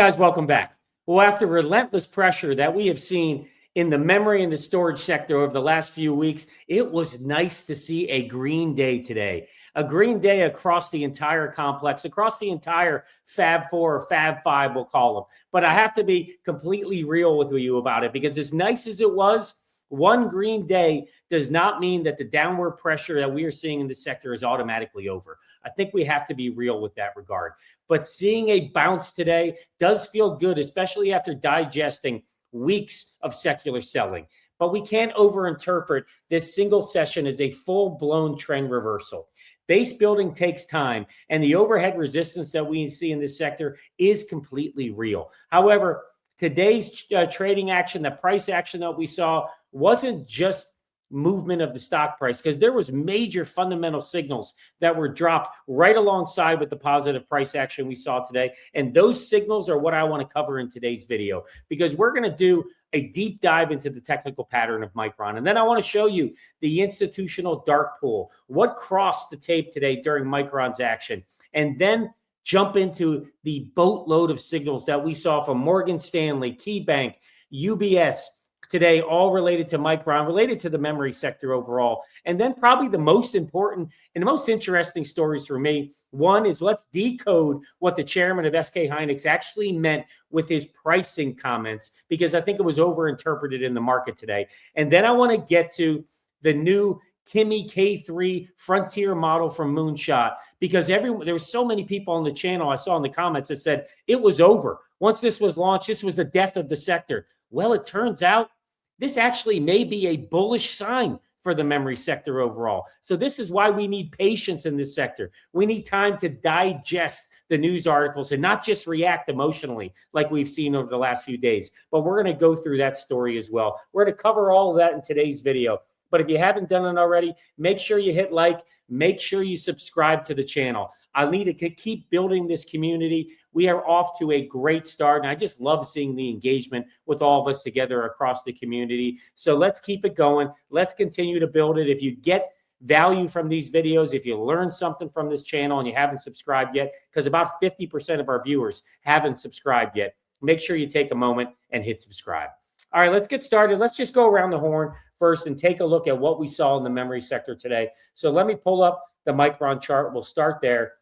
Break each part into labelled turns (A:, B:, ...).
A: Guys, welcome back. Well, after relentless pressure that we have seen in the memory and the storage sector over the last few weeks, it was nice to see a green day today. A green day across the entire complex, across the entire Fab 4 or Fab 5, we'll call them. But I have to be completely real with you about it, because as nice as it was, one green day does not mean that the downward pressure that we are seeing in the sector is automatically over. I think we have to be real with that regard. But seeing a bounce today does feel good, especially after digesting weeks of secular selling. But we can't overinterpret this single session as a full-blown trend reversal. Base building takes time, and the overhead resistance that we see in this sector is completely real. However, today's trading action, the price action that we saw, wasn't just movement of the stock price, because there was major fundamental signals that were dropped right alongside with the positive price action we saw today. And those signals are what I want to cover in today's video, because we're going to do a deep dive into the technical pattern of Micron. And then I want to show you the institutional dark pool, what crossed the tape today during Micron's action, and then jump into the boatload of signals that we saw from Morgan Stanley, KeyBank, UBS today, all related to Micron, related to the memory sector overall. And then probably the most important and the most interesting stories for me, one is let's decode what the chairman of SK Hynix actually meant with his pricing comments, because I think it was overinterpreted in the market today. And then I want to get to the new Kimi K3 frontier model from Moonshot, because there were so many people on the channel I saw in the comments that said it was over. Once this was launched, this was the death of the sector. Well, it turns out this actually may be a bullish sign for the memory sector overall. So this is why we need patience in this sector. We need time to digest the news articles and not just react emotionally like we've seen over the last few days. But we're going to go through that story as well. We're going to cover all of that in today's video. But if you haven't done it already, make sure you hit like, make sure you subscribe to the channel. I need to keep building this community. We are off to a great start, and I just love seeing the engagement with all of us together across the community. So let's keep it going. Let's continue to build it. If you get value from these videos, if you learn something from this channel and you haven't subscribed yet, because about 50% of our viewers haven't subscribed yet, make sure you take a moment and hit subscribe. All right, let's get started. Let's just go around the horn first and take a look at what we saw in the memory sector today. So let me pull up the Micron chart. We'll start there.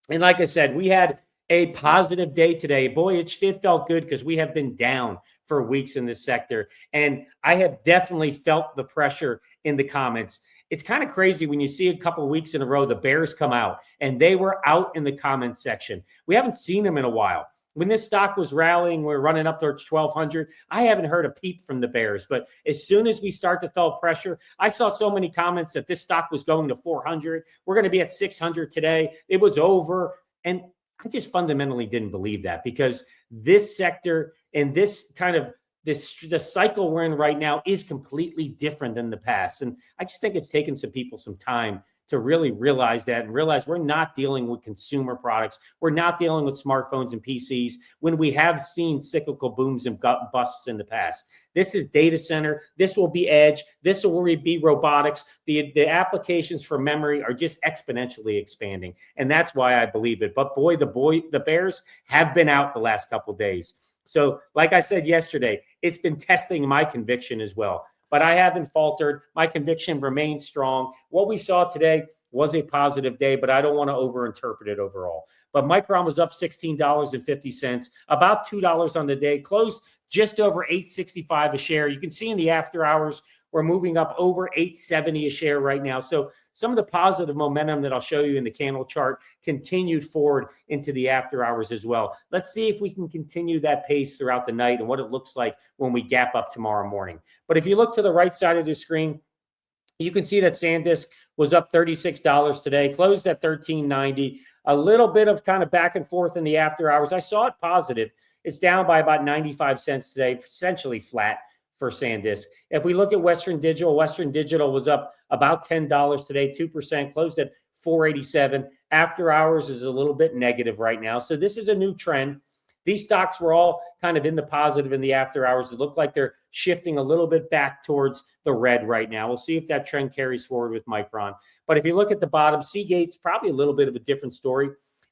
A: And like I said, we had a positive day today. Boy, it felt good, because we have been down for weeks in this sector. And I have definitely felt the pressure in the comments. It's kind of crazy when you see a couple of weeks in a row, the bears come out, and they were out in the comments section. We haven't seen them in a while. When this stock was rallying, we're running up towards 1,200. I haven't heard a peep from the bears. But as soon as we start to felt pressure, I saw so many comments that this stock was going to 400. We're going to be at 600 today. It was over. And I just fundamentally didn't believe that, because this sector and this kind of the cycle we're in right now is completely different than the past. And I just think it's taken some people some time to really realize that, and realize we're not dealing with consumer products. We're not dealing with smartphones and PCs when we have seen cyclical booms and busts in the past. This is data center. This will be edge. This will be robotics. The applications for memory are just exponentially expanding. And that's why I believe it. But boy, the bears have been out the last couple of days. So like I said yesterday, it's been testing my conviction as well. But I haven't faltered. My conviction remains strong. What we saw today was a positive day, but I don't want to overinterpret it overall. But Micron was up $16.50, about $2 on the day, closed just over $8.65 a share. You can see in the after hours, we're moving up over $8.70 a share right now. So some of the positive momentum that I'll show you in the candle chart continued forward into the after hours as well. Let's see if we can continue that pace throughout the night and what it looks like when we gap up tomorrow morning. But if you look to the right side of the screen, you can see that SanDisk was up $36 today, closed at $13.90. A little bit of kind of back and forth in the after hours. I saw it positive. It's down by about 95 cents today, essentially flat for SanDisk. If we look at Western Digital was up about $10 today, 2%, closed at $4.87. After hours is a little bit negative right now. So this is a new trend. These stocks were all kind of in the positive in the after hours. It looked like they're shifting a little bit back towards the red right now. We'll see if that trend carries forward with Micron. But if you look at the bottom, Seagate's probably a little bit of a different story.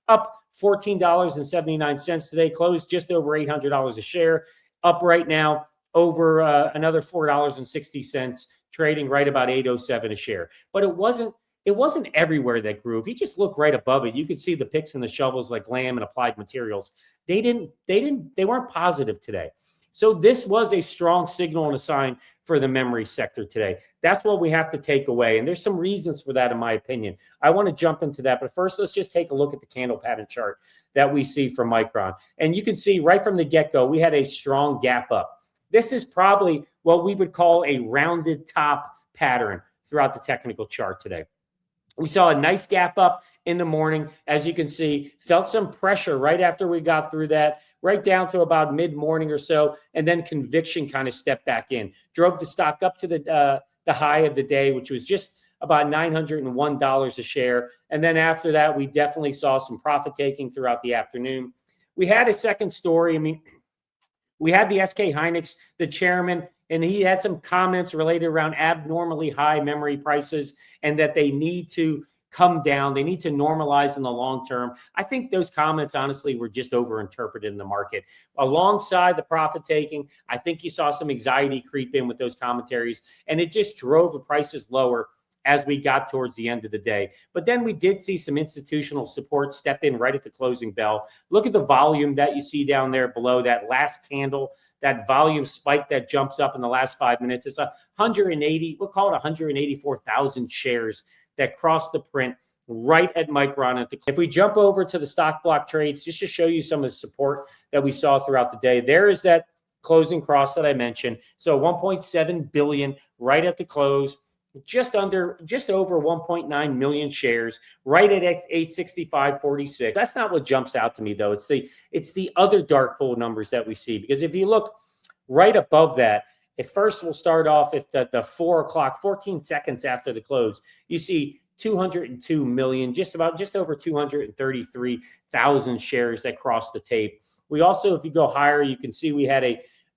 A: Up $14.79 today, closed just over $800 a share, up right now over another $4.60, trading right about 807 a share. But it wasn't everywhere that grew. If you just look right above it, you could see the picks and the shovels like Lam and Applied Materials. They weren't positive today. So this was a strong signal and a sign for the memory sector today. That's what we have to take away. And there's some reasons for that, in my opinion. I want to jump into that. But first, let's just take a look at the candle pattern chart that we see from Micron. And you can see right from the get-go, we had a strong gap up. This is probably what we would call a rounded top pattern throughout the technical chart today. We saw a nice gap up in the morning, as you can see, felt some pressure right after we got through that, right down to about mid-morning or so, and then conviction kind of stepped back in. Drove the stock up to the high of the day, which was just about $901 a share. And then after that, we definitely saw some profit taking throughout the afternoon. We had a second story. I mean, we had the SK Hynix, the chairman, and he had some comments related around abnormally high memory prices and that they need to come down. They need to normalize in the long term. I think those comments, honestly, were just overinterpreted in the market. Alongside the profit taking, I think you saw some anxiety creep in with those commentaries, and it just drove the prices lower as we got towards the end of the day. But then we did see some institutional support step in right at the closing bell. Look at the volume that you see down there below that last candle, that volume spike that jumps up in the last 5 minutes. It's 180, we'll call it 184,000 shares that crossed the print right at Micron. If we jump over to the stock block trades, just to show you some of the support that we saw throughout the day, there is that closing cross that I mentioned. So 1.7 billion right at the close. Just over 1.9 million shares, right at 865.46. That's not what jumps out to me, though. It's the other dark pool numbers that we see. Because if you look right above that, at first we'll start off at the 4 o'clock, 14 seconds after the close, you see 202 million, just over 233,000 shares that crossed the tape. We also, if you go higher, you can see we had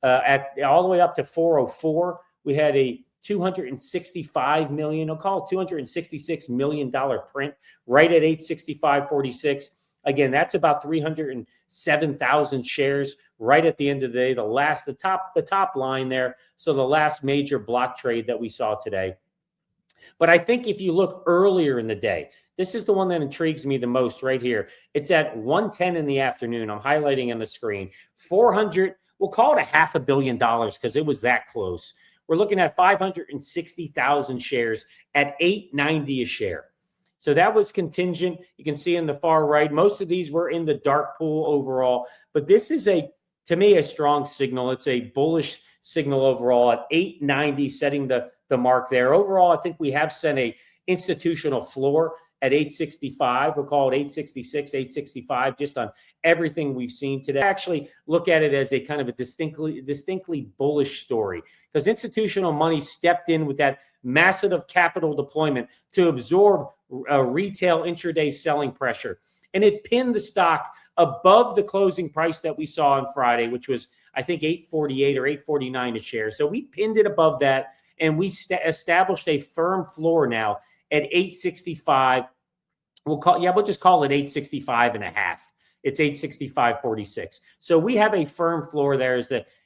A: all the way up to 404, we had a 265 million, I'll call it $266 million print right at 865.46. Again, that's about 307,000 shares right at the end of the day. The top line there. So the last major block trade that we saw today. But I think if you look earlier in the day, this is the one that intrigues me the most right here. It's at 1:10 in the afternoon. I'm highlighting on the screen. 400, we'll call it $500 million because it was that close. We're looking at 560,000 shares at $8.90 a share. So that was contingent. You can see in the far right, most of these were in the dark pool overall. But this is, to me, a strong signal. It's a bullish signal overall at $8.90, setting the mark there. Overall, I think we have set a institutional floor at 865. We'll call it 866, 865, just on everything we've seen today. I actually look at it as a kind of a distinctly bullish story because institutional money stepped in with that massive capital deployment to absorb retail intraday selling pressure. And it pinned the stock above the closing price that we saw on Friday, which was, I think, 848 or 849 a share. So we pinned it above that, and we established a firm floor now at 865. We'll just call it 865 and a half. It's 865.46. So we have a firm floor there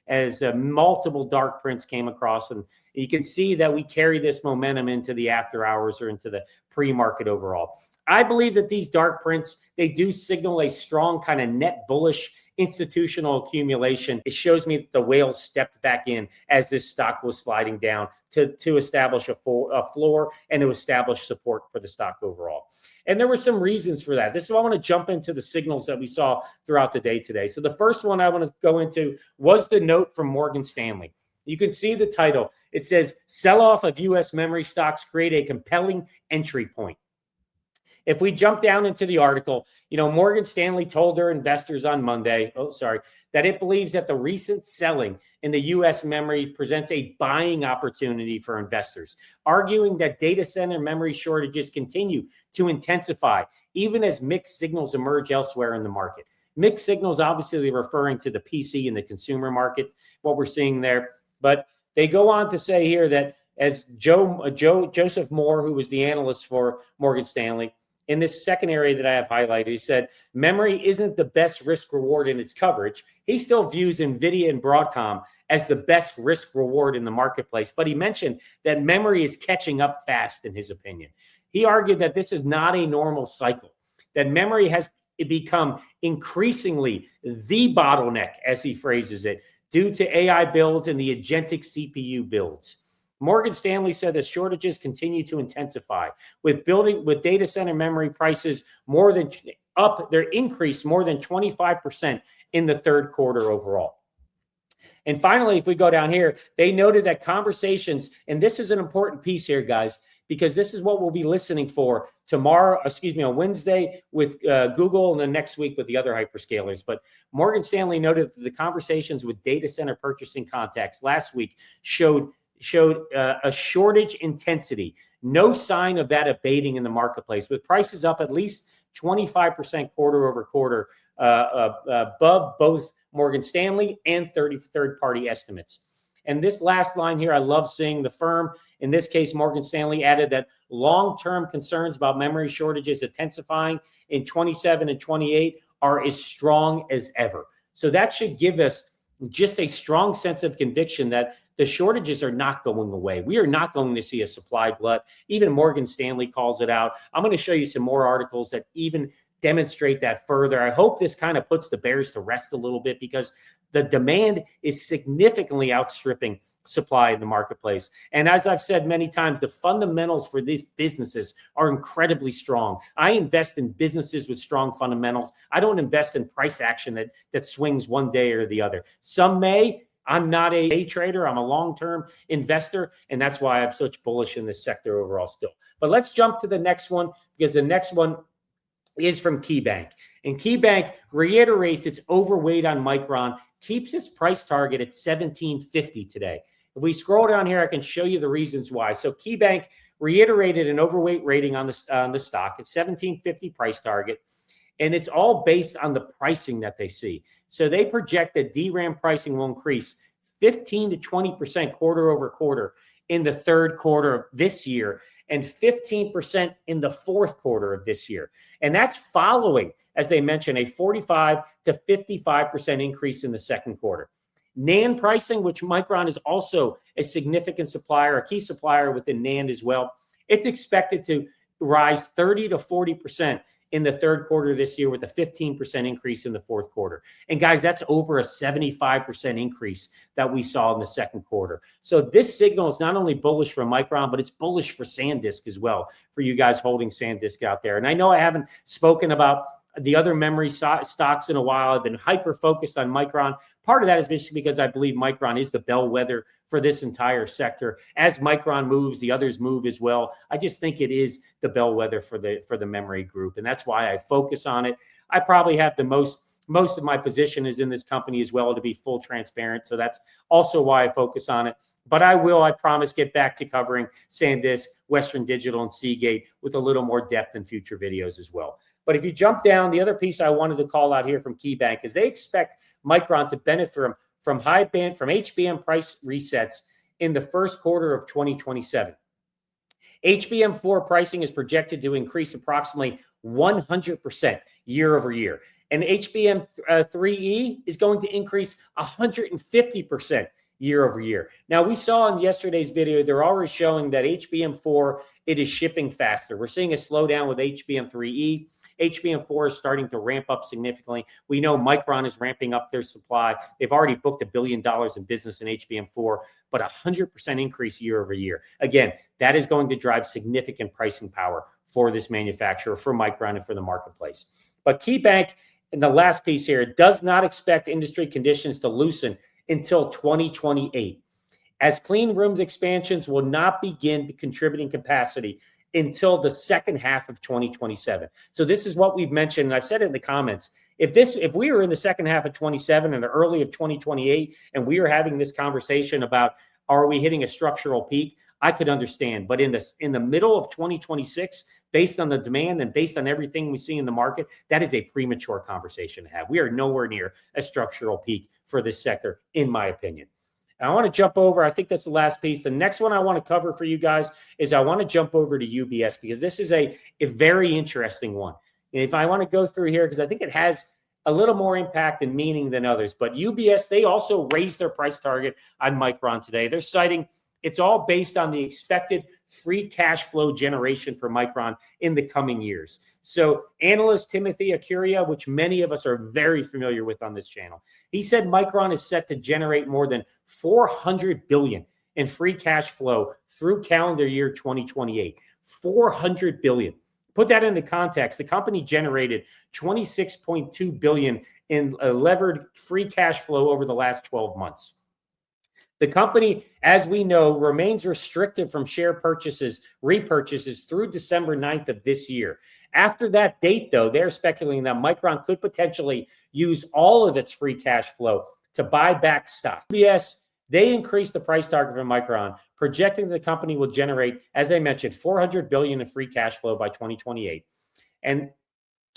A: as multiple dark prints came across, and you can see that we carry this momentum into the after hours or into the pre-market overall. I believe that these dark prints, they do signal a strong kind of net bullish institutional accumulation. It shows me that the whales stepped back in as this stock was sliding down to establish a floor and to establish support for the stock overall. And there were some reasons for that. This is why I want to jump into the signals that we saw throughout the day today. So the first one I want to go into was the note from Morgan Stanley. You can see the title. It says, "Sell-off of U.S. memory stocks create a compelling entry point." If we jump down into the article, Morgan Stanley told their investors on Monday, that it believes that the recent selling in the U.S. memory presents a buying opportunity for investors, arguing that data center memory shortages continue to intensify, even as mixed signals emerge elsewhere in the market. Mixed signals, obviously referring to the PC and the consumer market, what we're seeing there. But they go on to say here that as Joseph Moore, who was the analyst for Morgan Stanley, in this second area that I have highlighted. He said, memory isn't the best risk reward in its coverage. He still views NVIDIA and Broadcom as the best risk reward in the marketplace. But he mentioned that memory is catching up fast, in his opinion. He argued that this is not a normal cycle, that memory has become increasingly the bottleneck, as he phrases it, due to AI builds and the agentic CPU builds. Morgan Stanley said that shortages continue to intensify with data center memory prices they're increased more than 25% in the third quarter overall. And finally, if we go down here, they noted that conversations, and this is an important piece here, guys, because this is what we'll be listening for on Wednesday with Google, and then next week with the other hyperscalers. But Morgan Stanley noted that the conversations with data center purchasing contacts last week showed a shortage intensity. No sign of that abating in the marketplace, with prices up at least 25% quarter over quarter, above both Morgan Stanley and third-party estimates. And this last line here, I love seeing the firm, in this case, Morgan Stanley, added that long-term concerns about memory shortages intensifying in 27 and 28 are as strong as ever. So that should give us just a strong sense of conviction that the shortages are not going away. We are not going to see a supply glut. Even Morgan Stanley calls it out. I'm going to show you some more articles that even demonstrate that further. I hope this kind of puts the bears to rest a little bit, because the demand is significantly outstripping supply in the marketplace. And as I've said many times, the fundamentals for these businesses are incredibly strong. I invest in businesses with strong fundamentals. I don't invest in price action that swings one day or the other. Some may. I'm not a day trader. I'm a long-term investor, and that's why I'm such bullish in this sector overall still. But let's jump to the next one, because the next one is from KeyBank. And KeyBank reiterates its overweight on Micron, keeps its price target at $17.50 today. If we scroll down here, I can show you the reasons why. So KeyBank reiterated an overweight rating on the stock at $17.50 price target, and it's all based on the pricing that they see. So they project that DRAM pricing will increase 15 to 20% quarter over quarter in the third quarter of this year, and 15% in the fourth quarter of this year. And that's following, as they mentioned, a 45 to 55% increase in the second quarter. NAND pricing, which Micron is also a significant supplier, a key supplier within NAND as well, it's expected to rise 30 to 40% in the third quarter this year, with a 15% increase in the fourth quarter. And guys, that's over a 75% increase that we saw in the second quarter. So this signal is not only bullish for Micron, but it's bullish for SanDisk as well, for you guys holding SanDisk out there. And I know I haven't spoken about the other memory stocks in a while. I've been hyper-focused on Micron. Part of that is basically because I believe Micron is the bellwether for this entire sector. As Micron moves, the others move as well. I just think it is the bellwether for the memory group, and that's why I focus on it. I probably have the most of my position is in this company as well, to be full transparent. So that's also why I focus on it. But I promise, get back to covering SanDisk, Western Digital, and Seagate with a little more depth in future videos as well. But if you jump down, the other piece I wanted to call out here from KeyBank is they expect Micron to benefit from HBM price resets in the first quarter of 2027. HBM4 pricing is projected to increase approximately 100% year over year. And HBM3E is going to increase 150% year over year. Now, we saw in yesterday's video, they're already showing that HBM4, it is shipping faster. We're seeing a slowdown with HBM3E. HBM4 is starting to ramp up significantly. We know Micron is ramping up their supply. They've already booked $1 billion in business in HBM4, but 100% increase year over year. Again, that is going to drive significant pricing power for this manufacturer, for Micron, and for the marketplace. But KeyBank, in the last piece here, does not expect industry conditions to loosen until 2028, as clean rooms expansions will not begin contributing capacity until the second half of 2027. So this is what we've mentioned, and I've said it in the comments. If we were in the second half of 27 and the early of 2028, and we are having this conversation about, are we hitting a structural peak, I could understand. But in the middle of 2026, based on the demand and based on everything we see in the market, that is a premature conversation to have. We are nowhere near a structural peak for this sector, in my opinion. And I want to jump over. I think that's the last piece. The next one I want to cover for you guys is I want to jump over to UBS because this is a very interesting one. And if I want to go through here, because I think it has a little more impact and meaning than others. But UBS, they also raised their price target on Micron today. They're citing it's all based on the expected free cash flow generation for Micron in the coming years. So analyst Timothy Acuria, which many of us are very familiar with on this channel, he said Micron is set to generate more than $400 billion in free cash flow through calendar year 2028. $400 billion. Put that into context. The company generated $26.2 billion in levered free cash flow over the last 12 months. The company, as we know, remains restricted from share repurchases through December 9th of this year. After that date, though, they're speculating that Micron could potentially use all of its free cash flow to buy back stock. UBS, they increased the price target for Micron, projecting the company will generate, as they mentioned, $400 billion in free cash flow by 2028. And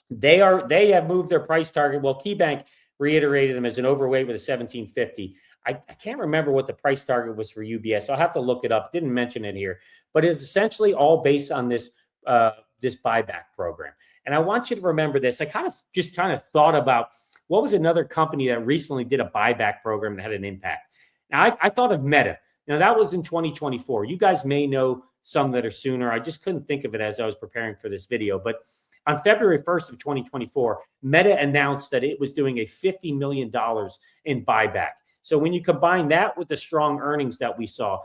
A: they have moved their price target. Well, KeyBank reiterated them as an overweight with a 1750. I can't remember what the price target was for UBS. I'll have to look it up. Didn't mention it here, but it's essentially all based on this this buyback program. And I want you to remember this. I kind of thought about what was another company that recently did a buyback program that had an impact. Now I thought of Meta. Now that was in 2024. You guys may know some that are sooner. I just couldn't think of it as I was preparing for this video, but on February 1st of 2024, Meta announced that it was doing a $50 million in buyback. So when you combine that with the strong earnings that we saw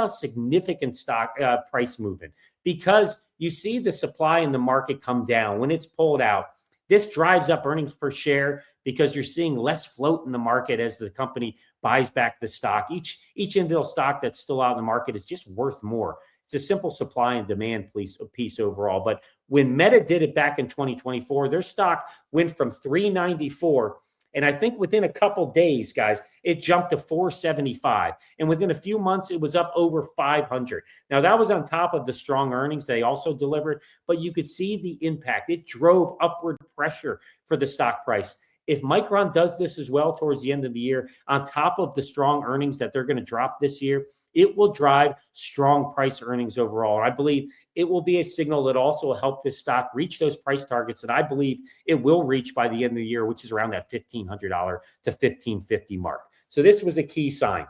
A: significant stock price movement because you see the supply in the market come down. When it's pulled out, this drives up earnings per share because you're seeing less float in the market as the company buys back the stock. Each individual stock that's still out in the market is just worth more. It's a simple supply and demand piece overall. But when Meta did it back in 2024, their stock went from $394. And I think within a couple days, guys, it jumped to $475. And within a few months, it was up over $500. Now, that was on top of the strong earnings they also delivered, but you could see the impact. It drove upward pressure for the stock price. If Micron does this as well towards the end of the year, on top of the strong earnings that they're going to drop this year, it will drive strong price earnings overall. And I believe it will be a signal that also will help this stock reach those price targets that I believe it will reach by the end of the year, which is around that $1,500 to $1,550 mark. So this was a key sign.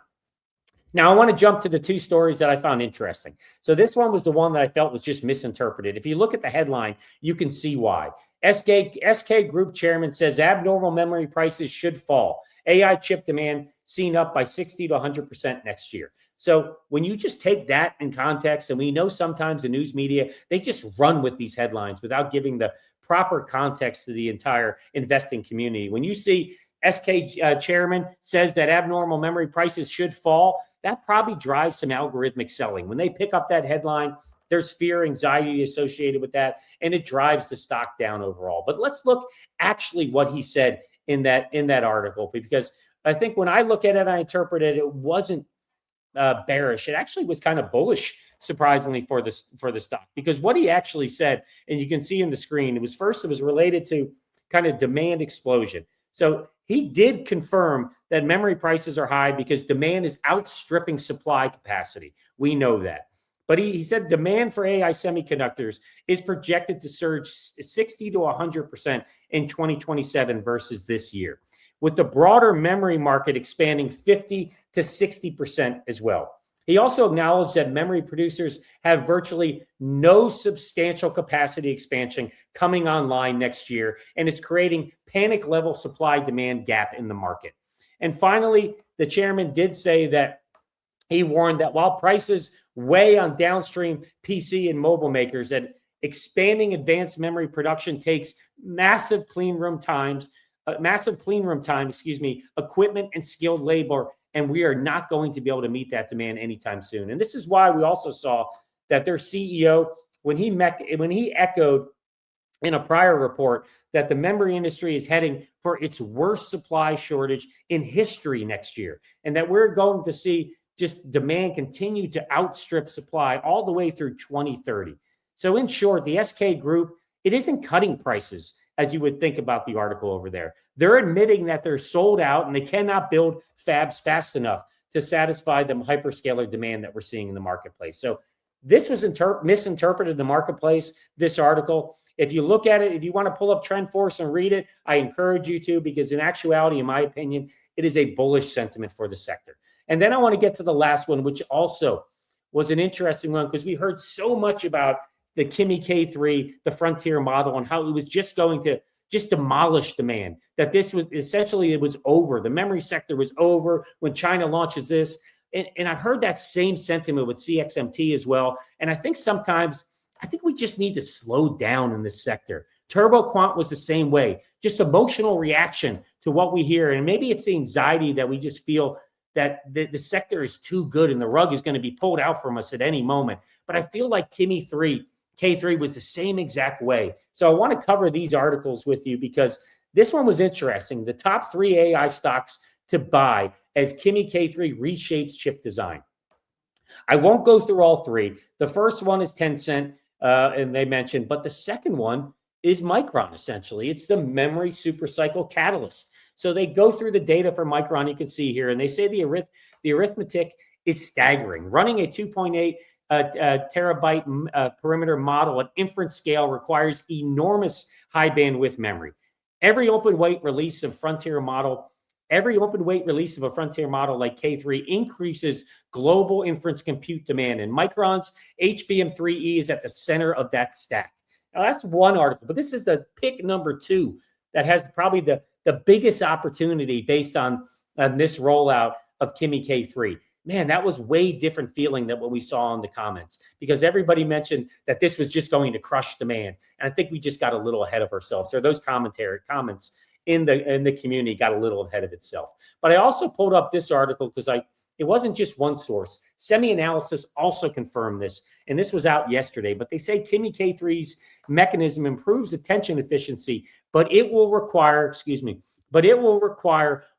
A: Now, I want to jump to the two stories that I found interesting. So this one was the one that I felt was just misinterpreted. If you look at the headline, you can see why. SK Group chairman says abnormal memory prices should fall. AI chip demand seen up by 60 to 100% next year. So when you just take that in context, and we know sometimes the news media, they just run with these headlines without giving the proper context to the entire investing community. When you see SK chairman says that abnormal memory prices should fall, that probably drives some algorithmic selling. When they pick up that headline, there's fear, anxiety associated with that, and it drives the stock down overall. But let's look actually what he said in that article, because I think when I look at it, I interpret it, it wasn't bearish. It actually was kind of bullish, surprisingly, for the stock, because what he actually said, and you can see in the screen, it was related to kind of demand explosion. So he did confirm that memory prices are high because demand is outstripping supply capacity. We know that. But he said demand for AI semiconductors is projected to surge 60 to 100% in 2027 versus this year, with the broader memory market expanding 50 to 60% as well. He also acknowledged that memory producers have virtually no substantial capacity expansion coming online next year, and it's creating panic-level supply-demand gap in the market. And finally, the chairman did say that he warned that while prices weigh on downstream PC and mobile makers, that expanding advanced memory production takes massive clean room time, equipment and skilled labor, and we are not going to be able to meet that demand anytime soon. And this is why we also saw that their CEO, when he echoed in a prior report that the memory industry is heading for its worst supply shortage in history next year, and that we're going to see just demand continue to outstrip supply all the way through 2030. So in short, the SK Group, it isn't cutting prices as you would think about the article over there. They're admitting that they're sold out and they cannot build fabs fast enough to satisfy the hyperscaler demand that we're seeing in the marketplace. So this was misinterpreted in the marketplace, this article. If you look at it, if you want to pull up Trend Force and read it, I encourage you to, because in actuality, in my opinion, it is a bullish sentiment for the sector. And then I want to get to the last one, which also was an interesting one, because we heard so much about the Kimi K3, the Frontier model, and how it was just going to just demolish demand, that this was essentially, it was over. The memory sector was over when China launches this. And I heard that same sentiment with CXMT as well. And I think sometimes, I think we just need to slow down in this sector. Turbo Quant was the same way, just emotional reaction to what we hear. And maybe it's the anxiety that we just feel that the sector is too good and the rug is going to be pulled out from us at any moment. But I feel like Kimi K3 was the same exact way. So I want to cover these articles with you because this one was interesting. The top 3 AI stocks to buy as Kimi K3 reshapes chip design. I won't go through all 3. The first one is Tencent, and they mentioned, but the second one is Micron, essentially. It's the memory supercycle catalyst. So they go through the data for Micron, you can see here, and they say the arithmetic is staggering. Running a 2.8 terabyte perimeter model at inference scale requires enormous high bandwidth memory. Every open weight release of Frontier model like K3 increases global inference compute demand, and Micron's HBM3E is at the center of that stack. Now, that's one article, but this is the pick number 2 that has probably the biggest opportunity based on this rollout of Kimi K3. Man, that was way different feeling than what we saw in the comments, because everybody mentioned that this was just going to crush demand. And I think we just got a little ahead of ourselves, or those comments in the community got a little ahead of itself. But I also pulled up this article because it wasn't just one source. Semi-Analysis also confirmed this, and this was out yesterday. But they say Kimi K3's mechanism improves attention efficiency, but it will require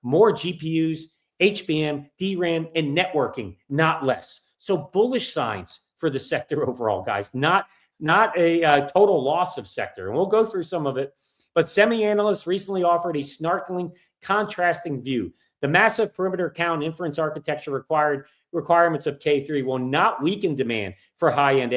A: more GPUs, HBM, DRAM, and networking, not less. So bullish signs for the sector overall, guys. Not a total loss of sector. And we'll go through some of it. But Semi-Analyst recently offered a snarkling, contrasting view. The massive perimeter count inference architecture requirements of K3 will not weaken demand for high-end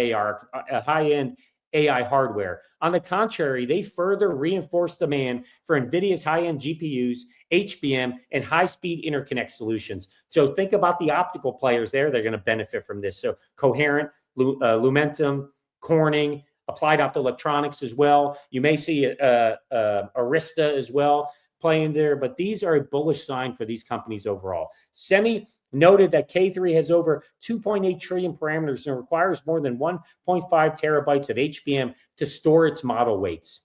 A: AI hardware. On the contrary, they further reinforce demand for NVIDIA's high-end GPUs, HBM, and high-speed interconnect solutions. So think about the optical players there. They're going to benefit from this. So Coherent, Lumentum, Corning, Applied Optoelectronics as well. You may see Arista as well playing there, but these are a bullish sign for these companies overall. Semi noted that K3 has over 2.8 trillion parameters and requires more than 1.5 terabytes of HBM to store its model weights.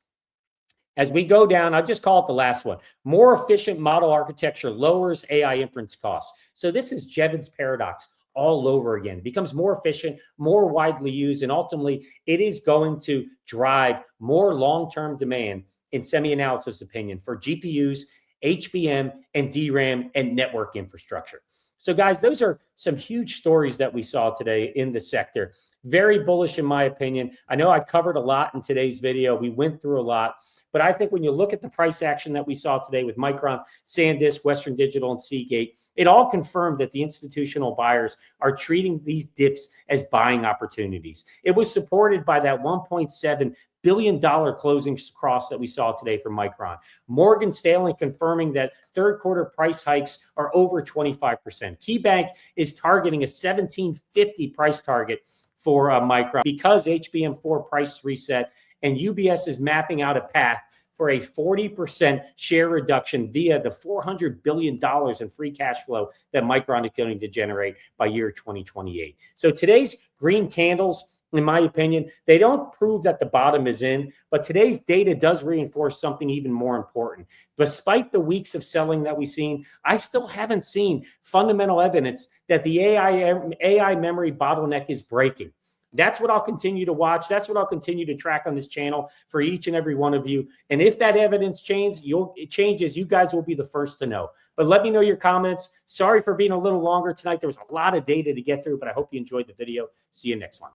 A: As we go down, I'll just call it the last one. More efficient model architecture lowers AI inference costs. So this is Jevons paradox all over again. It becomes more efficient, more widely used, and ultimately it is going to drive more long-term demand, in Semi-Analysis opinion, for GPUs, HBM, and DRAM, and network infrastructure. So guys, those are some huge stories that we saw today in the sector. Very bullish in my opinion. I know I covered a lot in today's video. We went through a lot. But I think when you look at the price action that we saw today with Micron, SanDisk, Western Digital, and Seagate, it all confirmed that the institutional buyers are treating these dips as buying opportunities. It was supported by that $1.7 billion closing cross that we saw today from Micron. Morgan Stanley confirming that third quarter price hikes are over 25%. KeyBank is targeting a $17.50 price target for Micron because HBM4 price reset, and UBS is mapping out a path for a 40% share reduction via the $400 billion in free cash flow that Micron is going to generate by year 2028. So today's green candles, in my opinion, they don't prove that the bottom is in, but today's data does reinforce something even more important. Despite the weeks of selling that we've seen, I still haven't seen fundamental evidence that the AI memory bottleneck is breaking. That's what I'll continue to watch. That's what I'll continue to track on this channel for each and every one of you. And if that evidence changes, you guys will be the first to know. But let me know your comments. Sorry for being a little longer tonight. There was a lot of data to get through, but I hope you enjoyed the video. See you next one.